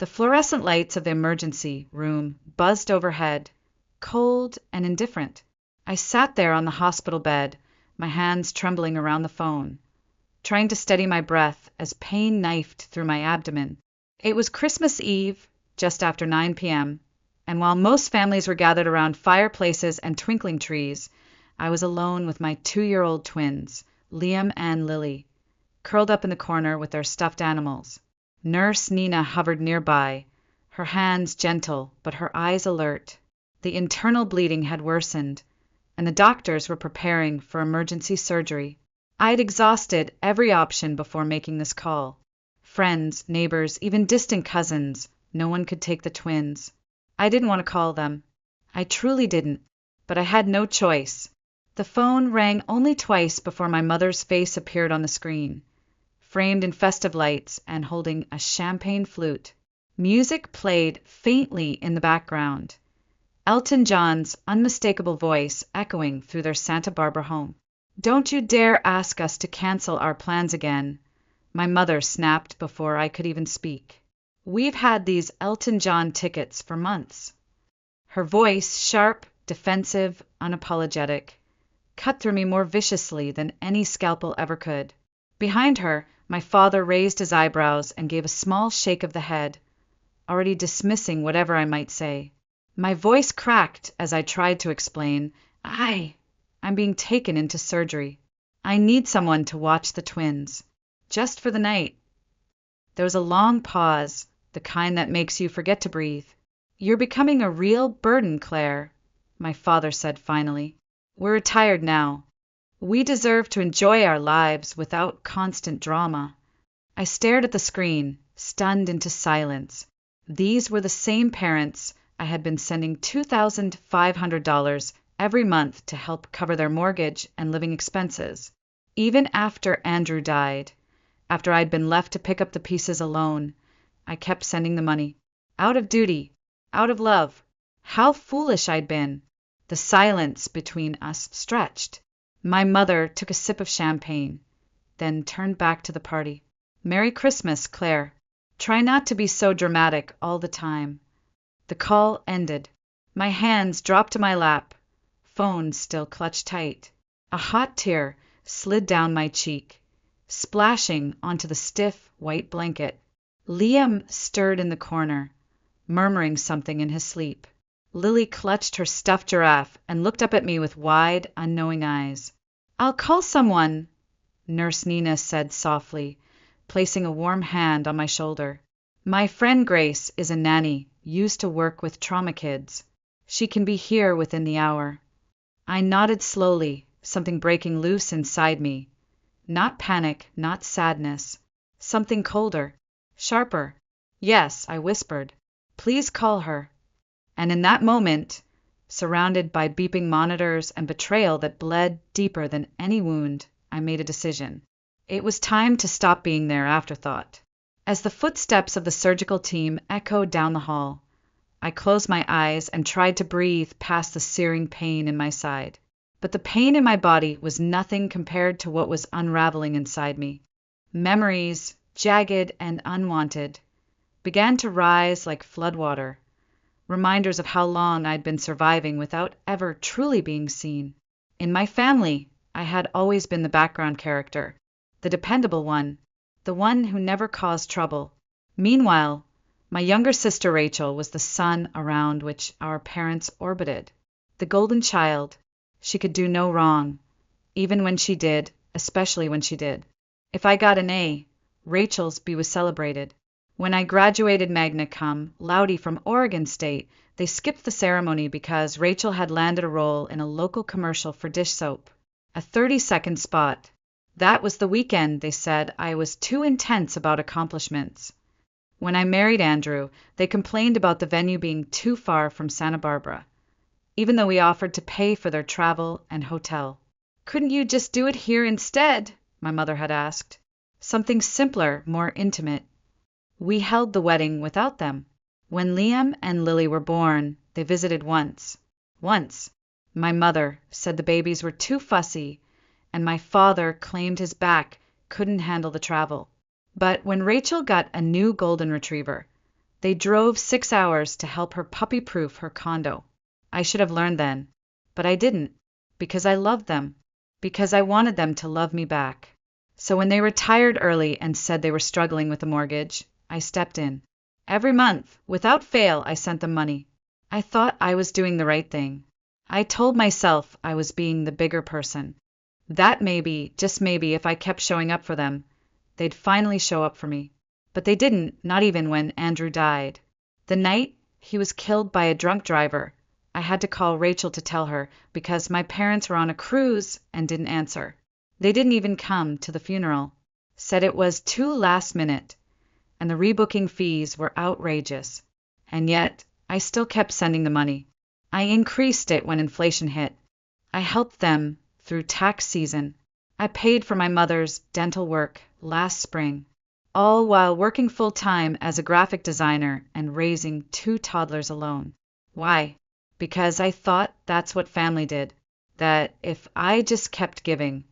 The fluorescent lights of the emergency room buzzed overhead, cold and indifferent. I sat there on the hospital bed, my hands trembling around the phone, trying to steady my breath as pain knifed through my abdomen. It was Christmas Eve, just after 9 p.m., and while most families were gathered around fireplaces and twinkling trees, I was alone with my 2-year-old twins, Liam and Lily, curled up in the corner with their stuffed animals. Nurse Nina hovered nearby, her hands gentle but her eyes alert. The internal bleeding had worsened, and the doctors were preparing for emergency surgery. I had exhausted every option before making this call. Friends, neighbors, even distant cousins, no one could take the twins. I didn't want to call them. I truly didn't, but I had no choice. The phone rang only twice before my mother's face appeared on the screen, framed in festive lights and holding a champagne flute. Music played faintly in the background, Elton John's unmistakable voice echoing through their Santa Barbara home. "Don't you dare ask us to cancel our plans again," my mother snapped before I could even speak. "We've had these Elton John tickets for months." Her voice, sharp, defensive, unapologetic, cut through me more viciously than any scalpel ever could. Behind her, my father raised his eyebrows and gave a small shake of the head, already dismissing whatever I might say. My voice cracked as I tried to explain, I'm being taken into surgery. I need someone to watch the twins. Just for the night." There was a long pause, the kind that makes you forget to breathe. "You're becoming a real burden, Claire," my father said finally. "We're retired now. We deserve to enjoy our lives without constant drama." I stared at the screen, stunned into silence. These were the same parents I had been sending $2,500 every month to help cover their mortgage and living expenses. Even after Andrew died, after I'd been left to pick up the pieces alone, I kept sending the money. Out of duty, out of love. How foolish I'd been. The silence between us stretched. My mother took a sip of champagne, then turned back to the party. "Merry Christmas, Claire. Try not to be so dramatic all the time." The call ended. My hands dropped to my lap, phone still clutched tight. A hot tear slid down my cheek, splashing onto the stiff white blanket. Liam stirred in the corner, murmuring something in his sleep. Lily clutched her stuffed giraffe and looked up at me with wide, unknowing eyes. "I'll call someone," Nurse Nina said softly, placing a warm hand on my shoulder. "My friend Grace is a nanny, used to work with trauma kids. She can be here within the hour." I nodded slowly, something breaking loose inside me. Not panic, not sadness. Something colder, sharper. "Yes," I whispered. "Please call her." And in that moment, surrounded by beeping monitors and betrayal that bled deeper than any wound, I made a decision. It was time to stop being their afterthought. As the footsteps of the surgical team echoed down the hall, I closed my eyes and tried to breathe past the searing pain in my side. But the pain in my body was nothing compared to what was unraveling inside me. Memories, jagged and unwanted, began to rise like floodwater, reminders of how long I'd been surviving without ever truly being seen. In my family, I had always been the background character, the dependable one, the one who never caused trouble. Meanwhile, my younger sister Rachel was the sun around which our parents orbited. The golden child. She could do no wrong, even when she did, especially when she did. If I got an A, Rachel's B was celebrated. When I graduated magna cum laude from Oregon State, they skipped the ceremony because Rachel had landed a role in a local commercial for dish soap. A 30-second spot. That was the weekend, they said I was too intense about accomplishments. When I married Andrew, they complained about the venue being too far from Santa Barbara, even though we offered to pay for their travel and hotel. "Couldn't you just do it here instead?" my mother had asked. Something simpler, more intimate. We held the wedding without them. When Liam and Lily were born, they visited once. Once. My mother said the babies were too fussy, and my father claimed his back couldn't handle the travel. But when Rachel got a new golden retriever, They drove 6 hours to help her puppy-proof her condo. I should have learned then, but I didn't, because I loved them, because I wanted them to love me back. So when they retired early and said they were struggling with the mortgage, I stepped in. Every month, without fail, I sent them money. I thought I was doing the right thing. I told myself I was being the bigger person. That maybe, just maybe, if I kept showing up for them, they'd finally show up for me. But they didn't, not even when Andrew died. The night he was killed by a drunk driver, I had to call Rachel to tell her because my parents were on a cruise and didn't answer. They didn't even come to the funeral. Said it was too last minute, and the rebooking fees were outrageous. And yet, I still kept sending the money. I increased it when inflation hit. I helped them through tax season. I paid for my mother's dental work last spring, all while working full-time as a graphic designer and raising 2 toddlers alone. Why? Because I thought that's what family did, that if I just kept giving,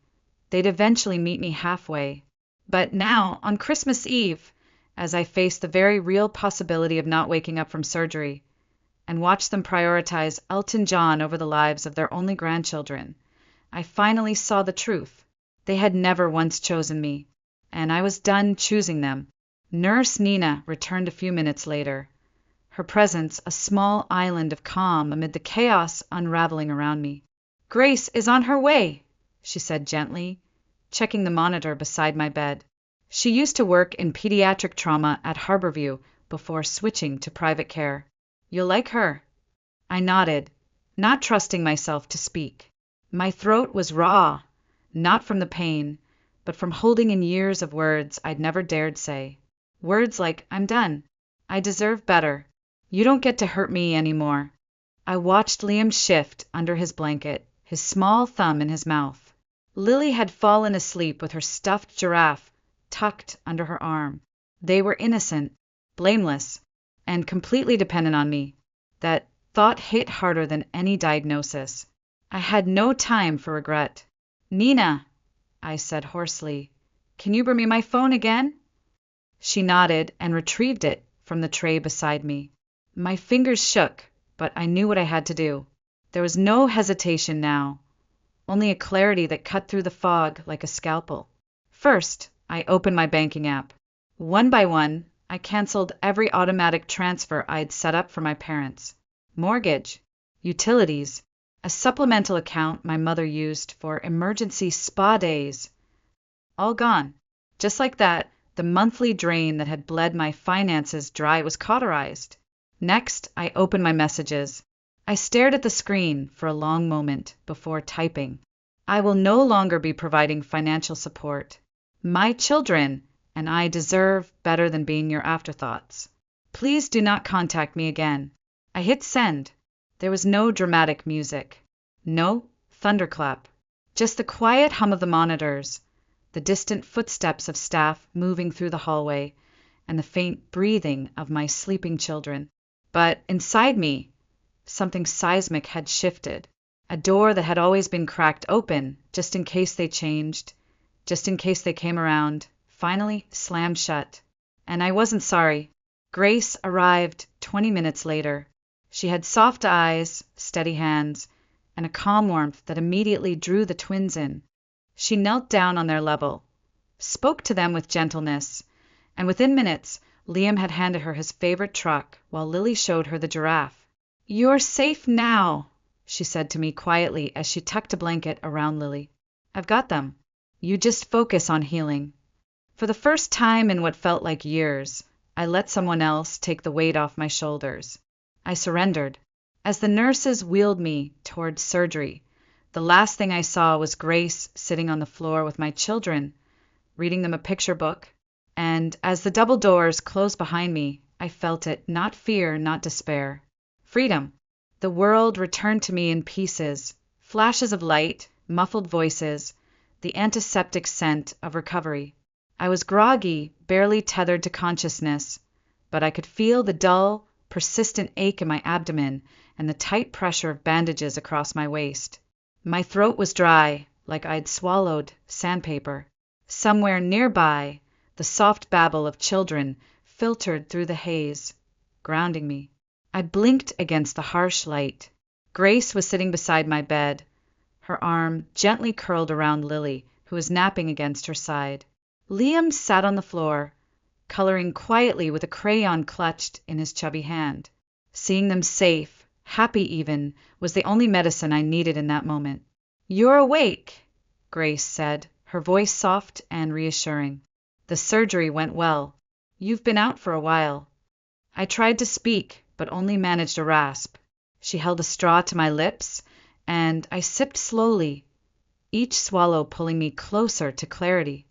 they'd eventually meet me halfway. But now, on Christmas Eve, as I faced the very real possibility of not waking up from surgery, and watched them prioritize Elton John over the lives of their only grandchildren, I finally saw the truth. They had never once chosen me, and I was done choosing them. Nurse Nina returned a few minutes later, her presence a small island of calm amid the chaos unraveling around me. "Grace is on her way," she said gently, checking the monitor beside my bed. She used to work in pediatric trauma at Harborview before switching to private care. "You'll like her." I nodded, not trusting myself to speak. My throat was raw, not from the pain, but from holding in years of words I'd never dared say. Words like, "I'm done. I deserve better. You don't get to hurt me anymore." I watched Liam shift under his blanket, his small thumb in his mouth. Lily had fallen asleep with her stuffed giraffe tucked under her arm. They were innocent, blameless, and completely dependent on me. That thought hit harder than any diagnosis. I had no time for regret. "Nina," I said hoarsely, "can you bring me my phone again?" She nodded and retrieved it from the tray beside me. My fingers shook, but I knew what I had to do. There was no hesitation now, only a clarity that cut through the fog like a scalpel. First, I opened my banking app. One by one, I canceled every automatic transfer I'd set up for my parents. Mortgage, utilities, a supplemental account my mother used for emergency spa days. All gone. Just like that, the monthly drain that had bled my finances dry was cauterized. Next, I opened my messages. I stared at the screen for a long moment before typing. I will no longer be providing financial support. My children and I deserve better than being your afterthoughts. Please do not contact me again. I hit send. There was no dramatic music. No thunderclap. Just the quiet hum of the monitors, the distant footsteps of staff moving through the hallway, and the faint breathing of my sleeping children. But inside me, something seismic had shifted. A door that had always been cracked open, just in case they changed, just in case they came around, finally slammed shut. And I wasn't sorry. Grace arrived 20 minutes later. She had soft eyes, steady hands, and a calm warmth that immediately drew the twins in. She knelt down on their level, spoke to them with gentleness, and within minutes, Liam had handed her his favorite truck while Lily showed her the giraffe. "You're safe now," she said to me quietly as she tucked a blanket around Lily. "I've got them. You just focus on healing." For the first time in what felt like years, I let someone else take the weight off my shoulders. I surrendered. As the nurses wheeled me toward surgery, the last thing I saw was Grace sitting on the floor with my children, reading them a picture book, and as the double doors closed behind me, I felt it, not fear, not despair. Freedom. The world returned to me in pieces, flashes of light, muffled voices, the antiseptic scent of recovery. I was groggy, barely tethered to consciousness, but I could feel the dull, persistent ache in my abdomen and the tight pressure of bandages across my waist. My throat was dry, like I'd swallowed sandpaper. Somewhere nearby, the soft babble of children filtered through the haze. grounding me. I blinked against the harsh light. Grace was sitting beside my bed, her arm gently curled around Lily, who was napping against her side. Liam sat on the floor, coloring quietly with a crayon clutched in his chubby hand. Seeing them safe, happy even, was the only medicine I needed in that moment. "You're awake," Grace said, her voice soft and reassuring. "The surgery went well. You've been out for a while." I tried to speak, but only managed a rasp. She held a straw to my lips, and I sipped slowly, each swallow pulling me closer to clarity.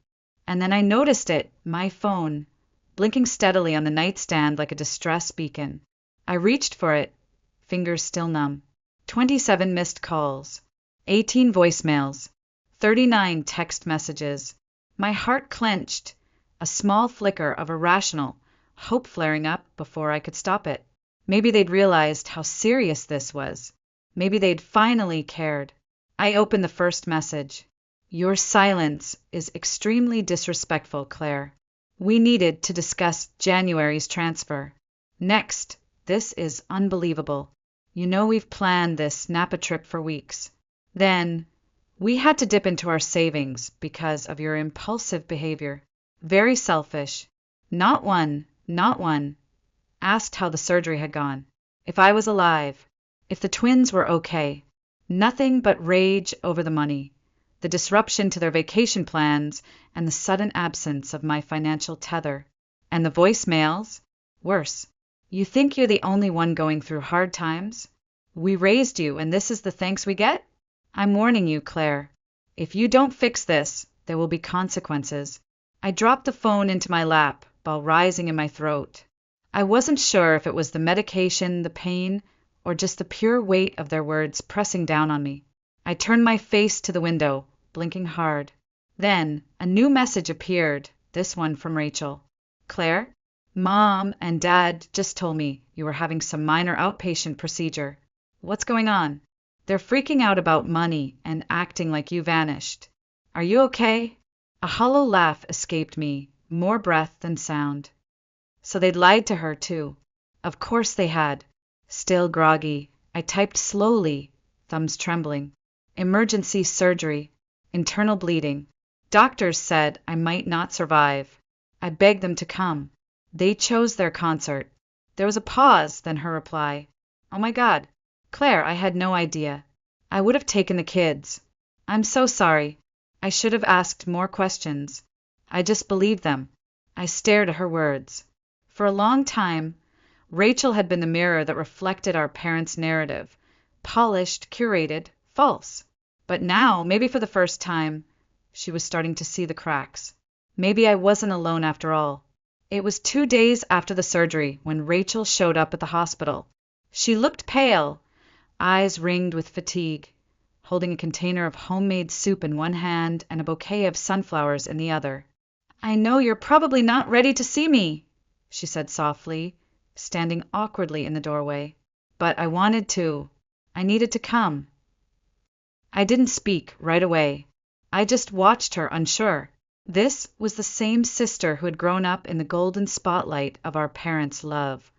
And then I noticed it, my phone, blinking steadily on the nightstand like a distress beacon. I reached for it, fingers still numb. 27 missed calls, 18 voicemails, 39 text messages. My heart clenched, a small flicker of irrational hope flaring up before I could stop it. Maybe they'd realized how serious this was. Maybe they'd finally cared. I opened the first message. "Your silence is extremely disrespectful, Claire. We needed to discuss January's transfer." Next, "This is unbelievable. You know we've planned this Napa trip for weeks." Then, "We had to dip into our savings because of your impulsive behavior. Very selfish. Not one. Asked how the surgery had gone. If I was alive. If the twins were okay. Nothing but rage over the money, the disruption to their vacation plans, and the sudden absence of my financial tether. And the voicemails? Worse. You think you're the only one going through hard times? We raised you, and this is the thanks we get? I'm warning you, Claire. If you don't fix this, there will be consequences." I dropped the phone into my lap, while rising in my throat. I wasn't sure if it was the medication, the pain, or just the pure weight of their words pressing down on me. I turned my face to the window, blinking hard. Then a new message appeared, this one from Rachel. "Claire, Mom and Dad just told me you were having some minor outpatient procedure. What's going on? They're freaking out about money and acting like you vanished. Are you okay?" A hollow laugh escaped me, more breath than sound. So they'd lied to her, too. Of course they had. Still groggy, I typed slowly, thumbs trembling. "Emergency surgery. Internal bleeding. Doctors said I might not survive. I begged them to come. They chose their concert." There was a pause, then her reply. "Oh my God. Claire, I had no idea. I would have taken the kids. I'm so sorry. I should have asked more questions. I just believed them." I stared at her words. For a long time, Rachel had been the mirror that reflected our parents' narrative. Polished, curated, false. But now, maybe for the first time, she was starting to see the cracks. Maybe I wasn't alone after all. It was 2 days after the surgery when Rachel showed up at the hospital. She looked pale, eyes ringed with fatigue, holding a container of homemade soup in one hand and a bouquet of sunflowers in the other. "I know you're probably not ready to see me," she said softly, standing awkwardly in the doorway. "But I wanted to. I needed to come." I didn't speak right away. I just watched her, unsure. This was the same sister who had grown up in the golden spotlight of our parents' love.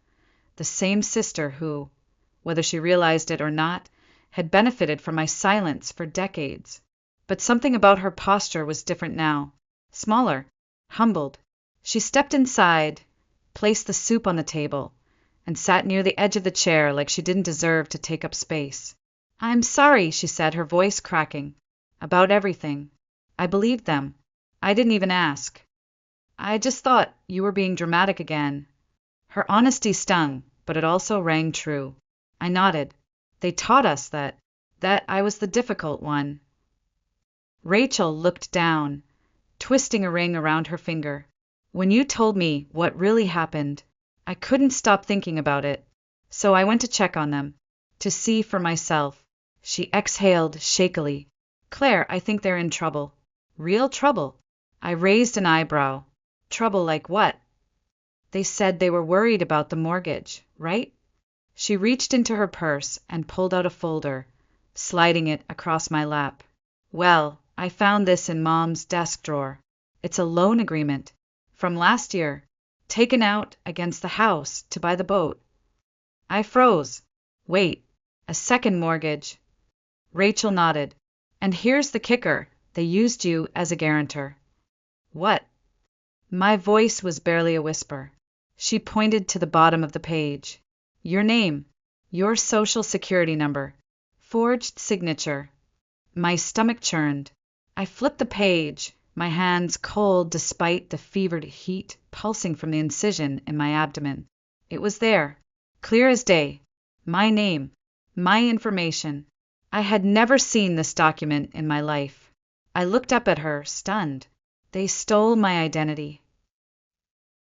The same sister who, whether she realized it or not, had benefited from my silence for decades. But something about her posture was different now. Smaller, humbled. She stepped inside, placed the soup on the table, and sat near the edge of the chair like she didn't deserve to take up space. "I'm sorry," she said, her voice cracking. "About everything. I believed them. I didn't even ask. I just thought you were being dramatic again." Her honesty stung, but it also rang true. I nodded. "They taught us that I was the difficult one." Rachel looked down, twisting a ring around her finger. "When you told me what really happened, I couldn't stop thinking about it. So I went to check on them, to see for myself." She exhaled shakily. "Claire, I think they're in trouble. Real trouble." I raised an eyebrow. "Trouble like what?" "They said they were worried about the mortgage, right?" She reached into her purse and pulled out a folder, sliding it across my lap. "Well, I found this in Mom's desk drawer. It's a loan agreement. From last year. taken out against the house to buy the boat. I froze. Wait, a second mortgage? Rachel nodded. And here's the kicker. They used you as a guarantor. What? My voice was barely a whisper. She pointed to the bottom of the page. Your name, your social security number, forged signature. My stomach churned. I flipped the page, my hands cold despite the fevered heat pulsing from the incision in my abdomen. It was there, clear as day. My name, my information. I had never seen this document in my life. I looked up at her, stunned. They stole my identity.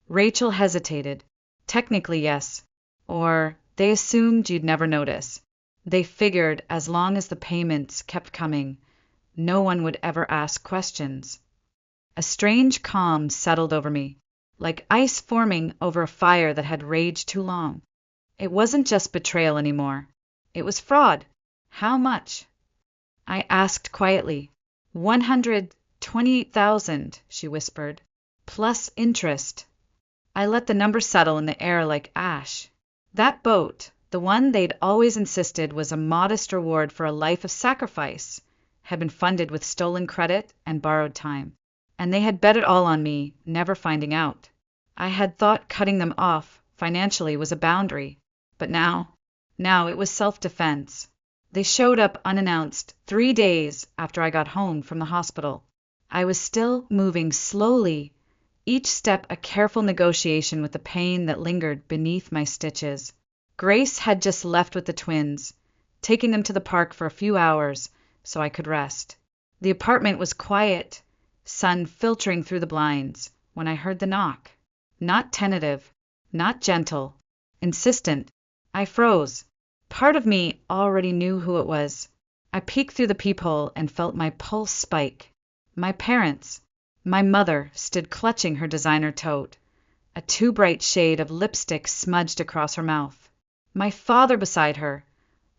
Rachel hesitated. Technically, yes. Or they assumed you'd never notice. They figured as long as the payments kept coming, no one would ever ask questions. A strange calm settled over me, like ice forming over a fire that had raged too long. It wasn't just betrayal anymore. It was fraud. How much? I asked quietly. 128,000, she whispered, plus interest. I let the number settle in the air like ash. That boat, the one they'd always insisted was a modest reward for a life of sacrifice, had been funded with stolen credit and borrowed time. And they had bet it all on me, never finding out. I had thought cutting them off financially was a boundary, but now it was self-defense. They showed up unannounced 3 days after I got home from the hospital. I was still moving slowly, each step a careful negotiation with the pain that lingered beneath my stitches. Grace had just left with the twins, taking them to the park for a few hours so I could rest. The apartment was quiet, sun filtering through the blinds, when I heard the knock. Not tentative, not gentle, insistent. I froze. Part of me already knew who it was. I peeked through the peephole and felt my pulse spike. My parents. My mother stood clutching her designer tote, a too bright shade of lipstick smudged across her mouth. My father beside her,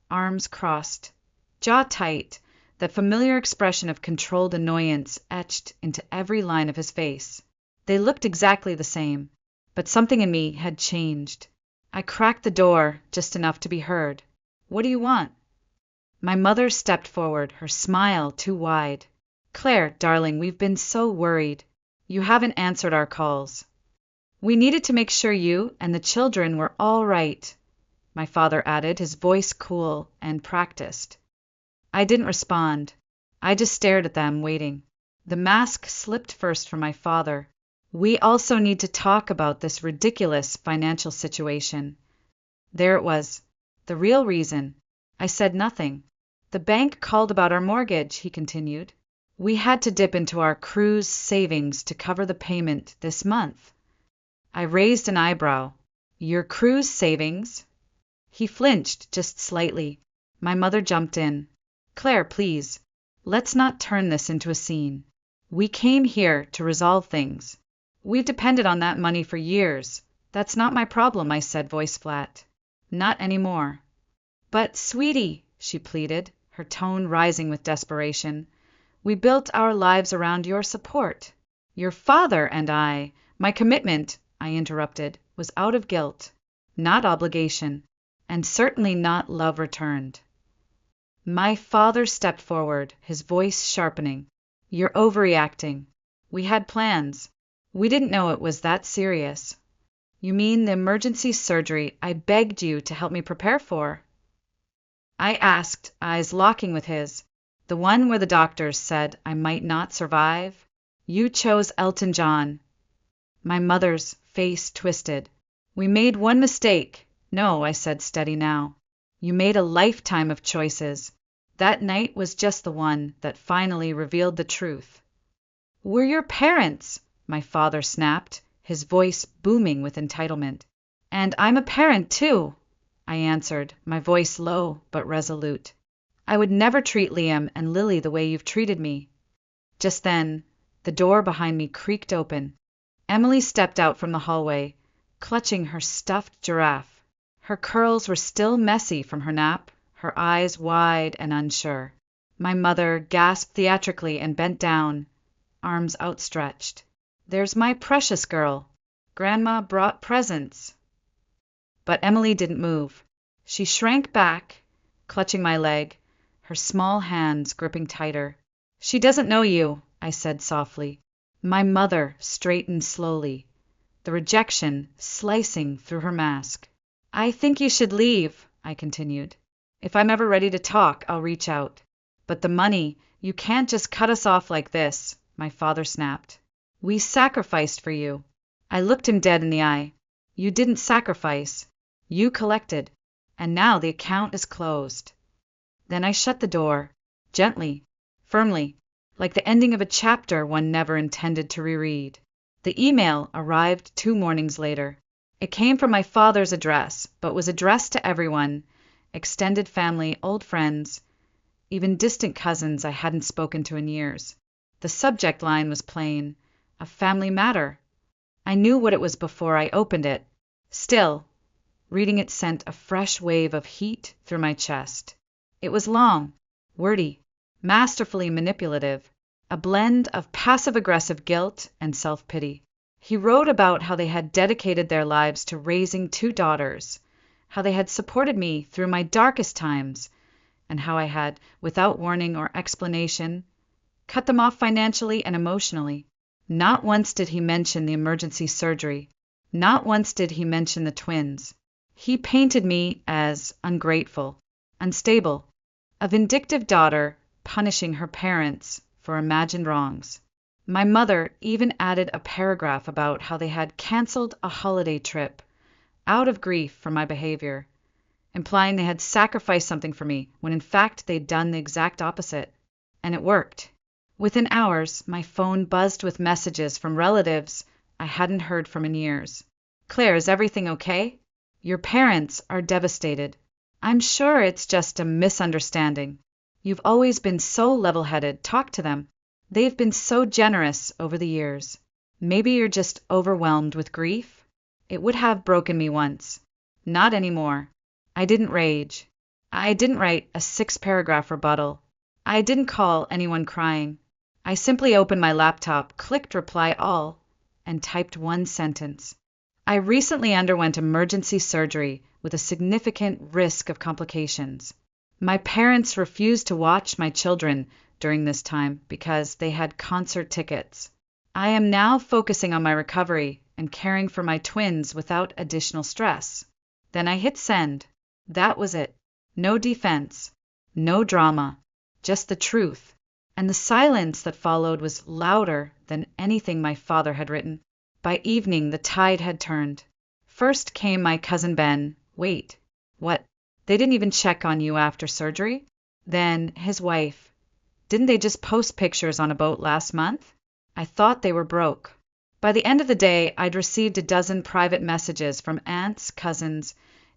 arms crossed, jaw tight, that familiar expression of controlled annoyance etched into every line of his face. They looked exactly the same, but something in me had changed. I cracked the door just enough to be heard. What do you want? My mother stepped forward, her smile too wide. Claire, darling, we've been so worried. You haven't answered our calls. We needed to make sure you and the children were all right, my father added, his voice cool and practiced. I didn't respond. I just stared at them, waiting. The mask slipped first from my father. We also need to talk about this ridiculous financial situation. There it was, the real reason. I said nothing. The bank called about our mortgage, he continued. We had to dip into our cruise savings to cover the payment this month. I raised an eyebrow. Your cruise savings? He flinched just slightly. My mother jumped in. Claire, please, let's not turn this into a scene. We came here to resolve things. We've depended on that money for years. That's not my problem, I said, voice flat. Not anymore. But, sweetie, she pleaded, her tone rising with desperation, we built our lives around your support. Your father and I, my commitment, I interrupted, was out of guilt, not obligation, and certainly not love returned. My father stepped forward, his voice sharpening. You're overreacting. We had plans. We didn't know it was that serious. You mean the emergency surgery I begged you to help me prepare for? I asked, eyes locking with his. The one where the doctors said I might not survive? You chose Elton John. My mother's face twisted. We made one mistake. No, I said, steady now. You made a lifetime of choices. That night was just the one that finally revealed the truth. We're your parents, my father snapped, his voice booming with entitlement. And I'm a parent, too, I answered, my voice low but resolute. I would never treat Liam and Lily the way you've treated me. Just then, the door behind me creaked open. Emily stepped out from the hallway, clutching her stuffed giraffe. Her curls were still messy from her nap, her eyes wide and unsure. My mother gasped theatrically and bent down, arms outstretched. There's my precious girl. Grandma brought presents. But Emily didn't move. She shrank back, clutching my leg, her small hands gripping tighter. She doesn't know you, I said softly. My mother straightened slowly, the rejection slicing through her mask. I think you should leave, I continued. If I'm ever ready to talk, I'll reach out. But the money, you can't just cut us off like this, my father snapped. We sacrificed for you. I looked him dead in the eye. You didn't sacrifice. You collected. And now the account is closed. Then I shut the door, gently, firmly, like the ending of a chapter one never intended to reread. The email arrived 2 mornings later. It came from my father's address, but was addressed to everyone, extended family, old friends, even distant cousins I hadn't spoken to in years. The subject line was plain, a family matter. I knew what it was before I opened it. Still, reading it sent a fresh wave of heat through my chest. It was long, wordy, masterfully manipulative, a blend of passive-aggressive guilt and self-pity. He wrote about how they had dedicated their lives to raising 2 daughters, how they had supported me through my darkest times, and how I had, without warning or explanation, cut them off financially and emotionally. Not once did he mention the emergency surgery. Not once did he mention the twins. He painted me as ungrateful, unstable, a vindictive daughter punishing her parents for imagined wrongs. My mother even added a paragraph about how they had canceled a holiday trip out of grief for my behavior, implying they had sacrificed something for me when in fact they'd done the exact opposite. And it worked. Within hours, my phone buzzed with messages from relatives I hadn't heard from in years. Claire, is everything okay? Your parents are devastated. I'm sure it's just a misunderstanding. You've always been so level-headed. Talk to them. They've been so generous over the years. Maybe you're just overwhelmed with grief? It would have broken me once. Not anymore. I didn't rage. I didn't write a 6-paragraph rebuttal. I didn't call anyone crying. I simply opened my laptop, clicked reply all, and typed 1 sentence. I recently underwent emergency surgery with a significant risk of complications. My parents refused to watch my children during this time because they had concert tickets. I am now focusing on my recovery and caring for my twins without additional stress. Then I hit send. That was it. No defense, no drama, just the truth. And the silence that followed was louder than anything my father had written. By evening, the tide had turned. First came my cousin Ben. Wait, what? They didn't even check on you after surgery? Then his wife. Didn't they just post pictures on a boat last month? I thought they were broke. By the end of the day, I'd received a dozen private messages from aunts, cousins,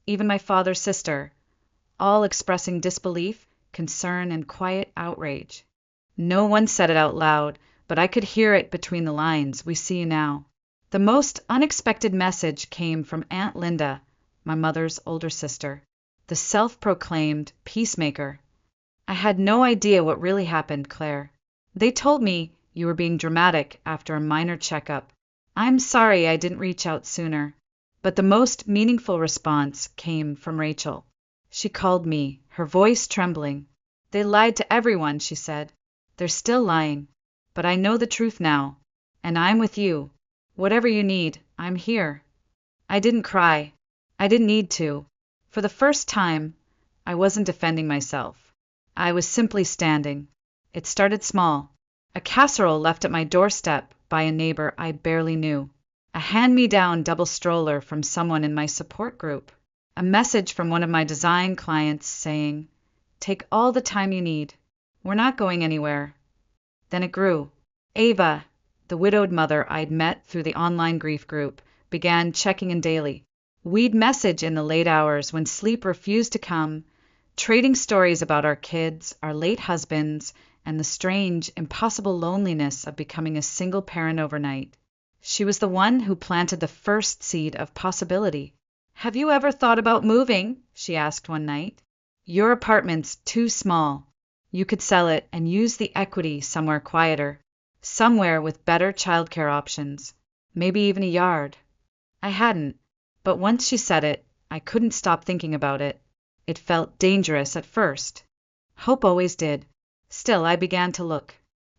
even my father's sister, all expressing disbelief, concern, and quiet outrage. No one said it out loud, but I could hear it between the lines. We see you now. The most unexpected message came from Aunt Linda, my mother's older sister, the self-proclaimed peacemaker. I had no idea what really happened, Claire. They told me you were being dramatic after a minor checkup. I'm sorry I didn't reach out sooner. But the most meaningful response came from Rachel. She called me, her voice trembling. They lied to everyone, she said. They're still lying. But I know the truth now. And I'm with you. Whatever you need, I'm here. I didn't cry. I didn't need to. For the first time, I wasn't defending myself. I was simply standing. It started small. A casserole left at my doorstep by a neighbor I barely knew. A hand-me-down double stroller from someone in my support group. A message from one of my design clients saying, "Take all the time you need. We're not going anywhere." Then it grew. Ava, the widowed mother I'd met through the online grief group, began checking in daily. We'd message in the late hours when sleep refused to come, trading stories about our kids, our late husbands, and the strange, impossible loneliness of becoming a single parent overnight. She was the one who planted the first seed of possibility. "Have you ever thought about moving?" she asked one night. "Your apartment's too small. You could sell it and use the equity somewhere quieter, somewhere with better childcare options, maybe even a yard." I hadn't, but once she said it, I couldn't stop thinking about it. It felt dangerous at first. Hope always did. Still, I began to look.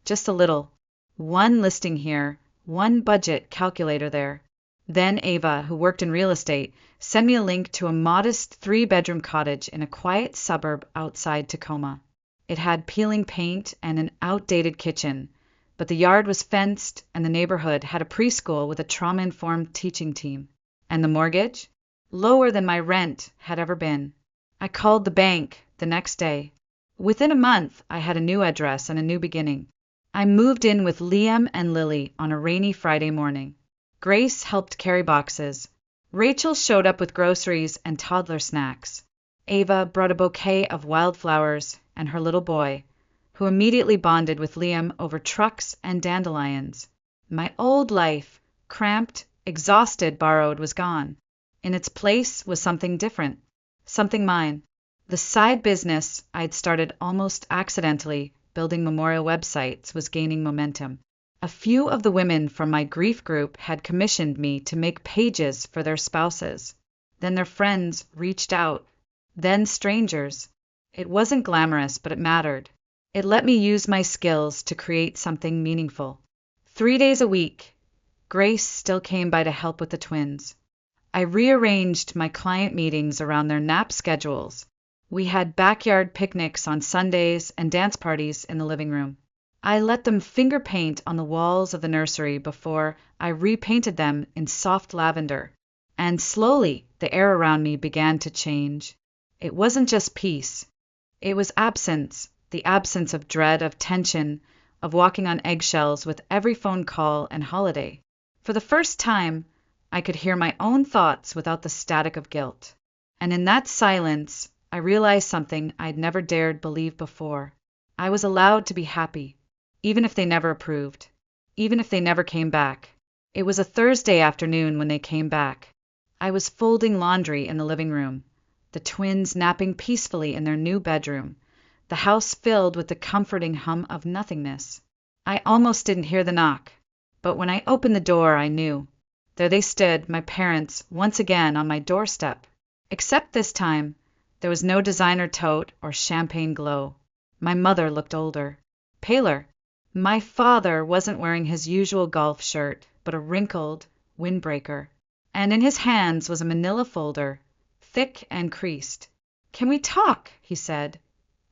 Just a little. One listing here, one budget calculator there. Then Ava, who worked in real estate, sent me a link to a modest 3-bedroom cottage in a quiet suburb outside Tacoma. It had peeling paint and an outdated kitchen, but the yard was fenced and the neighborhood had a preschool with a trauma-informed teaching team. And the mortgage? Lower than my rent had ever been. I called the bank the next day. Within a month, I had a new address and a new beginning. I moved in with Liam and Lily on a rainy Friday morning. Grace helped carry boxes. Rachel showed up with groceries and toddler snacks. Ava brought a bouquet of wildflowers and her little boy, who immediately bonded with Liam over trucks and dandelions. My old life, cramped, exhausted, borrowed, was gone. In its place was something different, something mine. The side business I'd started almost accidentally, building memorial websites, was gaining momentum. A few of the women from my grief group had commissioned me to make pages for their spouses. Then their friends reached out. Then strangers. It wasn't glamorous, but it mattered. It let me use my skills to create something meaningful. 3 days a week, Grace still came by to help with the twins. I rearranged my client meetings around their nap schedules. We had backyard picnics on Sundays and dance parties in the living room. I let them finger paint on the walls of the nursery before I repainted them in soft lavender. And slowly, the air around me began to change. It wasn't just peace. It was absence, the absence of dread, of tension, of walking on eggshells with every phone call and holiday. For the first time, I could hear my own thoughts without the static of guilt. And in that silence, I realized something I'd never dared believe before. I was allowed to be happy, even if they never approved, even if they never came back. It was a Thursday afternoon when they came back. I was folding laundry in the living room, the twins napping peacefully in their new bedroom, the house filled with the comforting hum of nothingness. I almost didn't hear the knock, but when I opened the door, I knew. There they stood, my parents, once again on my doorstep. Except this time, there was no designer tote or champagne glow. My mother looked older, paler. My father wasn't wearing his usual golf shirt, but a wrinkled windbreaker. And in his hands was a manila folder, thick and creased. "Can we talk?" he said,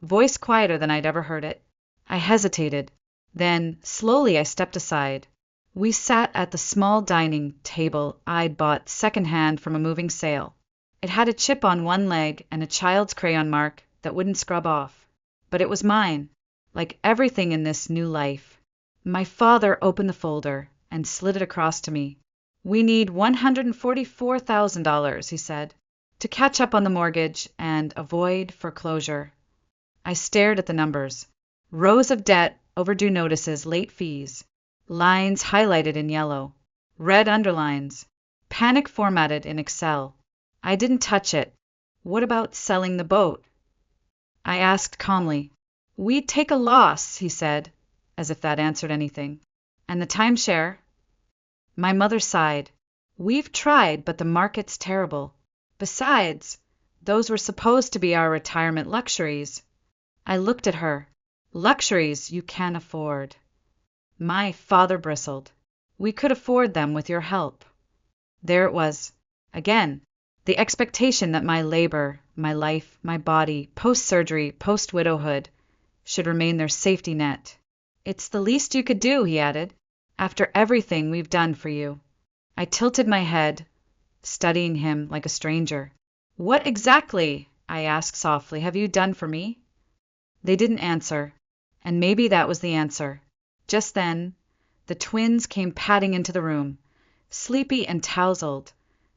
voice quieter than I'd ever heard it. I hesitated. Then, slowly, I stepped aside. We sat at the small dining table I'd bought secondhand from a moving sale. It had a chip on one leg and a child's crayon mark that wouldn't scrub off. But it was mine, like everything in this new life. My father opened the folder and slid it across to me. "We need $144,000, he said, "to catch up on the mortgage and avoid foreclosure." I stared at the numbers. Rows of debt, overdue notices, late fees. Lines highlighted in yellow. Red underlines. Panic formatted in Excel. I didn't touch it. "What about selling the boat?" I asked calmly. "We'd take a loss," he said, as if that answered anything. "And the timeshare?" My mother sighed. "We've tried, but the market's terrible. Besides, those were supposed to be our retirement luxuries." I looked at her. "Luxuries you can't afford." My father bristled. "We could afford them with your help." There it was. Again, the expectation that my labor, my life, my body, post-surgery, post-widowhood, should remain their safety net. "It's the least you could do," he added, "after everything we've done for you." I tilted my head, studying him like a stranger. "What exactly," I asked softly, "have you done for me?" They didn't answer, and maybe that was the answer. Just then, the twins came padding into the room, sleepy and tousled,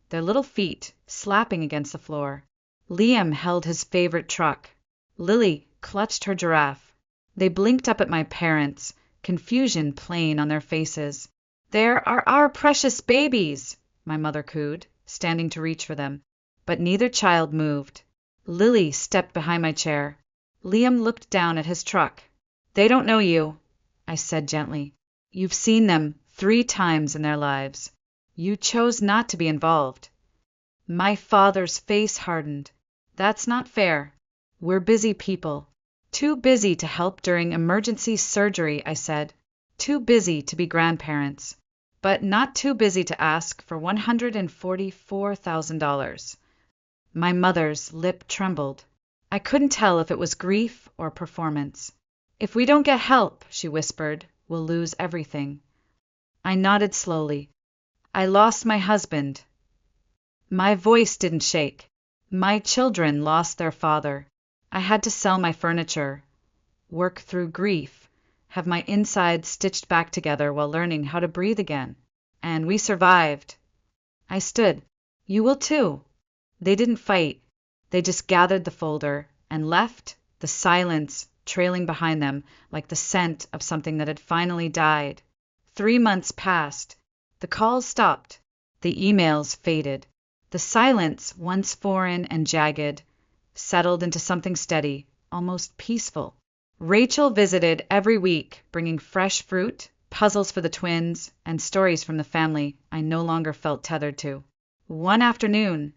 their little feet slapping against the floor. Liam held his favorite truck. Lily clutched her giraffe. They blinked up at my parents, confusion plain on their faces. "There are our precious babies," my mother cooed, standing to reach for them. But neither child moved. Lily stepped behind my chair. Liam looked down at his truck. "They don't know you," I said gently. "You've seen them 3 times in their lives. You chose not to be involved. My father's face hardened. That's not fair. We're busy people. Too busy to help during emergency surgery, I said. Too busy to be grandparents. But not too busy to ask for $144,000. My mother's lip trembled. I couldn't tell if it was grief or performance. If we don't get help, she whispered, we'll lose everything. I nodded slowly. I lost my husband. My voice didn't shake. My children lost their father. I had to sell my furniture, work through grief, have my insides stitched back together while learning how to breathe again. And we survived. I stood. You will too. They didn't fight. They just gathered the folder and left, the silence trailing behind them like the scent of something that had finally died. 3 months passed. The calls stopped. The emails faded. The silence, once foreign and jagged, settled into something steady, almost peaceful. Rachel visited every week, bringing fresh fruit, puzzles for the twins, and stories from the family I no longer felt tethered to. One afternoon,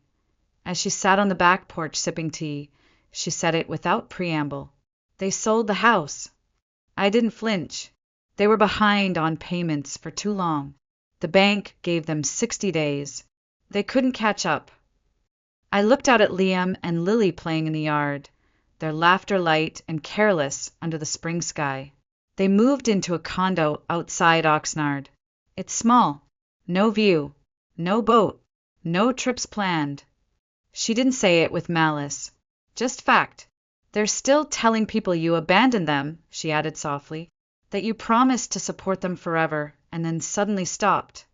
as she sat on the back porch sipping tea, she said it without preamble. They sold the house. I didn't flinch. They were behind on payments for too long. The bank gave them 60 days. They couldn't catch up. I looked out at Liam and Lily playing in the yard, their laughter light and careless under the spring sky. They moved into a condo outside Oxnard. It's small. No view. No boat. No trips planned. She didn't say it with malice. Just fact. They're still telling people you abandoned them, she added softly, that you promised to support them forever and then suddenly stopped.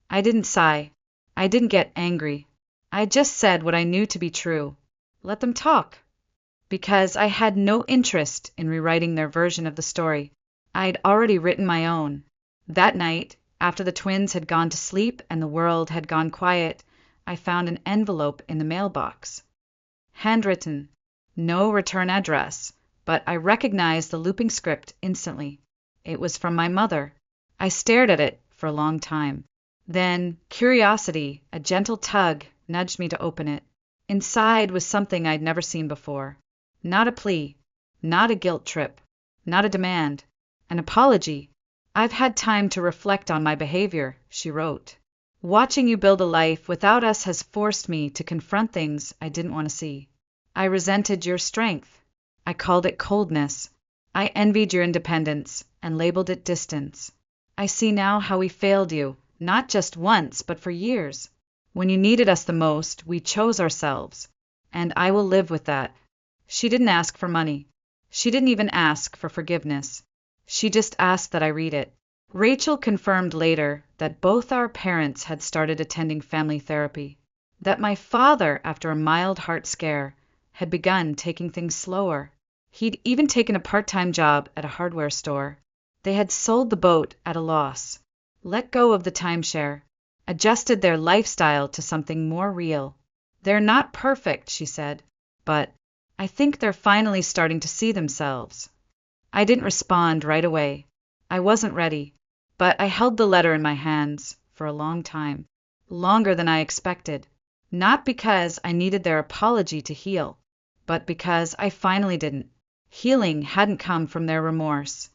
I didn't sigh. I didn't get angry. I just said what I knew to be true. Let them talk. Because I had no interest in rewriting their version of the story. I'd already written my own. That night, after the twins had gone to sleep and the world had gone quiet, I found an envelope in the mailbox. Handwritten. No return address, but I recognized the looping script instantly. It was from my mother. I stared at it for a long time. Then, curiosity, a gentle tug, nudged me to open it. Inside was something I'd never seen before. Not a plea, not a guilt trip, not a demand, an apology. I've had time to reflect on my behavior, she wrote. Watching you build a life without us has forced me to confront things I didn't want to see. I resented your strength. I called it coldness. I envied your independence and labeled it distance. I see now how we failed you. Not just once, but for years. When you needed us the most, we chose ourselves. And I will live with that. She didn't ask for money. She didn't even ask for forgiveness. She just asked that I read it. Rachel confirmed later that both our parents had started attending family therapy. That my father, after a mild heart scare, had begun taking things slower. He'd even taken a part-time job at a hardware store. They had sold the boat at a loss. Let go of the timeshare, adjusted their lifestyle to something more real. They're not perfect, she said, but I think they're finally starting to see themselves. I didn't respond right away. I wasn't ready, but I held the letter in my hands for a long time, longer than I expected, not because I needed their apology to heal, but because I finally didn't. Healing hadn't come from their remorse.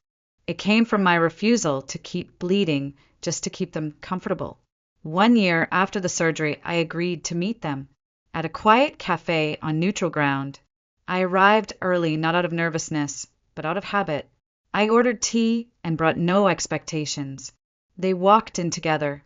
It came from my refusal to keep bleeding just to keep them comfortable. 1 year after the surgery, I agreed to meet them at a quiet cafe on neutral ground. I arrived early, not out of nervousness, but out of habit. I ordered tea and brought no expectations. They walked in together,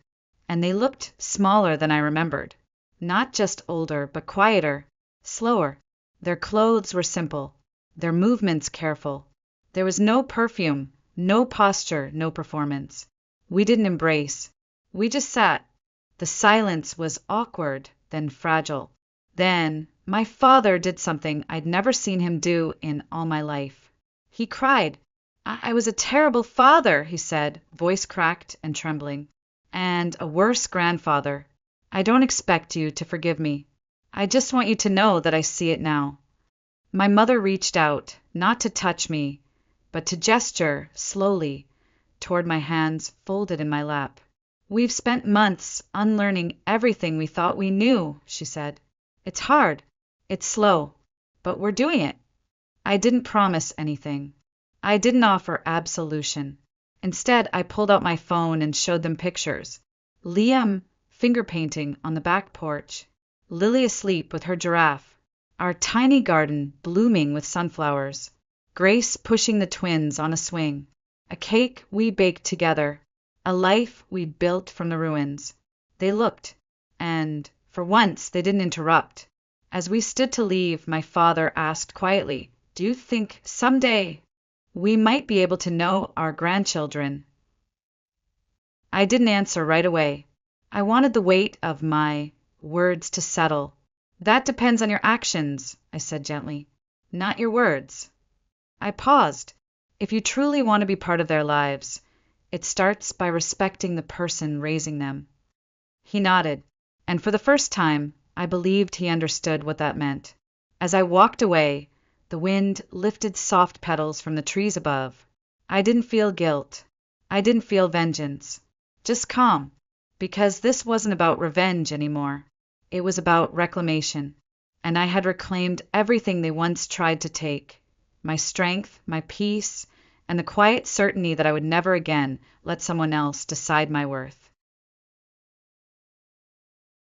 and they looked smaller than I remembered. Not just older, but quieter, slower. Their clothes were simple, their movements careful. There was no perfume, no posture, no performance. We didn't embrace. We just sat. The silence was awkward, then fragile. Then my father did something I'd never seen him do in all my life. He cried. I was a terrible father, he said, voice cracked and trembling. And a worse grandfather. I don't expect you to forgive me. I just want you to know that I see it now. My mother reached out, not to touch me, but to gesture, slowly, toward my hands folded in my lap. We've spent months unlearning everything we thought we knew, she said. It's hard. It's slow. But we're doing it. I didn't promise anything. I didn't offer absolution. Instead, I pulled out my phone and showed them pictures. Liam finger painting on the back porch. Lily asleep with her giraffe. Our tiny garden blooming with sunflowers. Grace pushing the twins on a swing. A cake we baked together. A life we built from the ruins. They looked, and, for once, they didn't interrupt. As we stood to leave, my father asked quietly, "Do you think someday we might be able to know our grandchildren?" I didn't answer right away. I wanted the weight of my words to settle. "That depends on your actions," I said gently, "not your words." I paused. If you truly want to be part of their lives, it starts by respecting the person raising them. He nodded, and for the first time, I believed he understood what that meant. As I walked away, the wind lifted soft petals from the trees above. I didn't feel guilt. I didn't feel vengeance. Just calm, because this wasn't about revenge anymore. It was about reclamation, and I had reclaimed everything they once tried to take. My strength, my peace, and the quiet certainty that I would never again let someone else decide my worth.